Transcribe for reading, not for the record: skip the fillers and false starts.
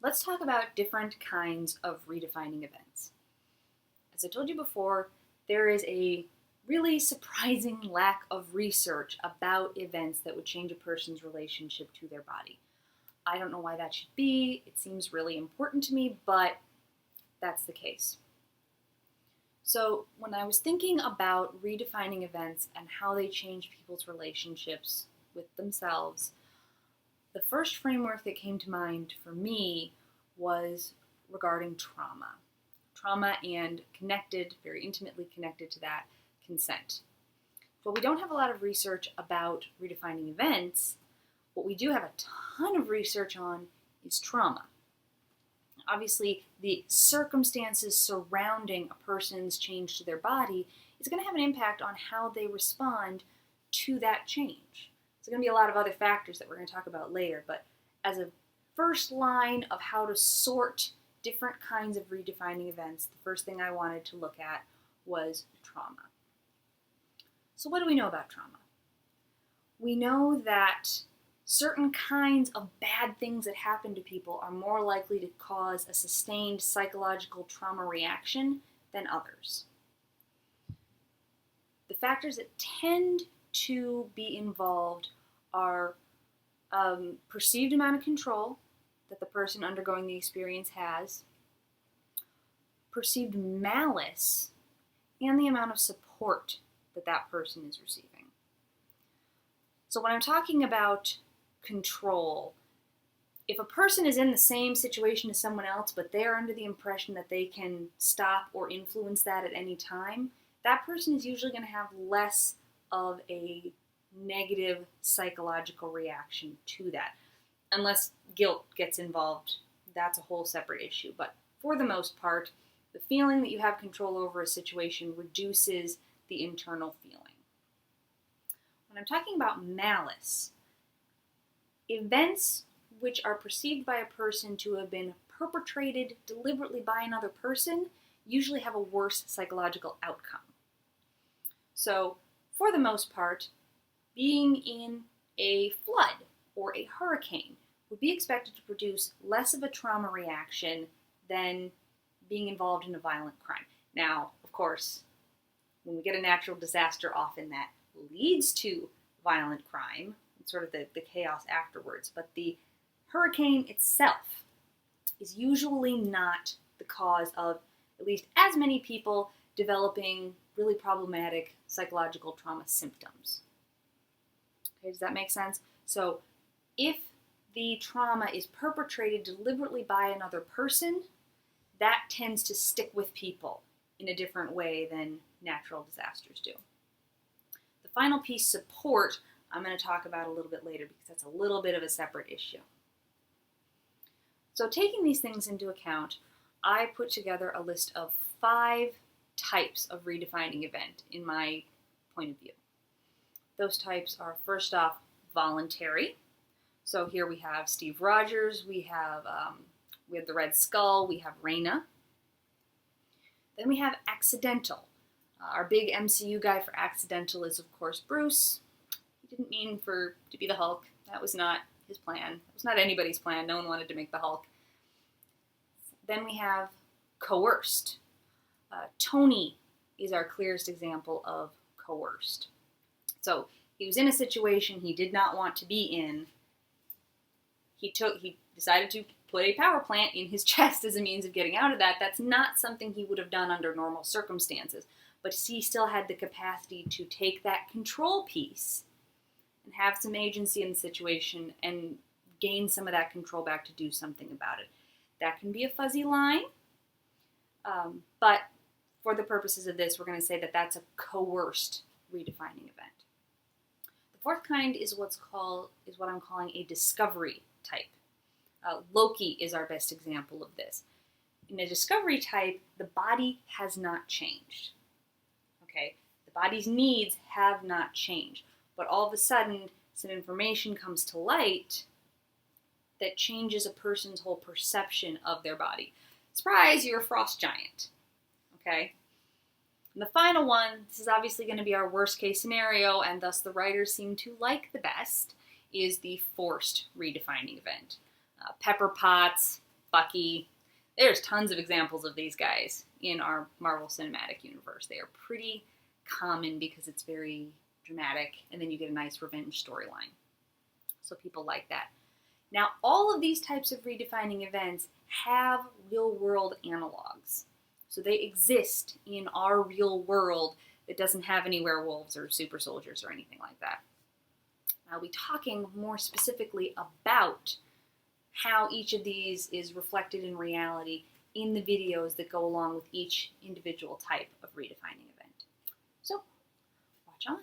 Let's talk about different kinds of redefining events. As I told you before, there is a really surprising lack of research about events that would change a person's relationship to their body. I don't know why that should be. It seems really important to me, but that's the case. So, when I was thinking about redefining events and how they change people's relationships with themselves, the first framework that came to mind for me was regarding trauma. Trauma and very intimately connected to that, consent. But we don't have a lot of research about redefining events. What we do have a ton of research on is trauma. Obviously, the circumstances surrounding a person's change to their body is going to have an impact on how they respond to that change. There's going to be a lot of other factors that we're going to talk about later, but as a first line of how to sort different kinds of redefining events, the first thing I wanted to look at was trauma. So what do we know about trauma? We know that certain kinds of bad things that happen to people are more likely to cause a sustained psychological trauma reaction than others. The factors that tend to be involved are perceived amount of control that the person undergoing the experience has, perceived malice, and the amount of support that that person is receiving. So when I'm talking about control, if a person is in the same situation as someone else, but they're under the impression that they can stop or influence that at any time, that person is usually going to have less of a negative psychological reaction to that. Unless guilt gets involved, that's a whole separate issue. But for the most part, the feeling that you have control over a situation reduces the internal feeling. When I'm talking about malice, events which are perceived by a person to have been perpetrated deliberately by another person usually have a worse psychological outcome. So, for the most part, being in a flood or a hurricane would be expected to produce less of a trauma reaction than being involved in a violent crime. Now, of course, when we get a natural disaster, often that leads to violent crime, sort of the chaos afterwards. But the hurricane itself is usually not the cause of at least as many people developing really problematic psychological trauma symptoms. Okay, does that make sense? So if the trauma is perpetrated deliberately by another person, that tends to stick with people in a different way than natural disasters do. The final piece, support, I'm going to talk about a little bit later because that's a little bit of a separate issue. So taking these things into account, I put together a list of 5 types of redefining event in my point of view. Those types are, first off, voluntary. So here we have Steve Rogers, we have the Red Skull, we have Raina. Then we have accidental. Our big MCU guy for accidental is, of course, Bruce. He didn't mean to be the Hulk. That was not his plan. That was not anybody's plan. No one wanted to make the Hulk. Then we have coerced. Tony is our clearest example of coerced. So he was in a situation he did not want to be in. He decided to put a power plant in his chest as a means of getting out of that. That's not something he would have done under normal circumstances. But he still had the capacity to take that control piece and have some agency in the situation and gain some of that control back to do something about it. That can be a fuzzy line, but for the purposes of this, we're going to say that that's a coerced redefining event. The fourth kind is what I'm calling a discovery type. Loki is our best example of this. In a discovery type, the body has not changed. Okay, the body's needs have not changed, but all of a sudden, some information comes to light that changes a person's whole perception of their body. Surprise, you're a frost giant. Okay? And the final one, this is obviously going to be our worst case scenario, and thus the writers seem to like the best, is the forced redefining event. Pepper pots, Bucky. There's tons of examples of these guys in our Marvel Cinematic Universe. They are pretty common because it's very dramatic, and then you get a nice revenge storyline. So people like that. Now, all of these types of redefining events have real-world analogs. So they exist in our real world that doesn't have any werewolves or super soldiers or anything like that. I'll be talking more specifically about how each of these is reflected in reality in the videos that go along with each individual type of redefining event. So, watch on.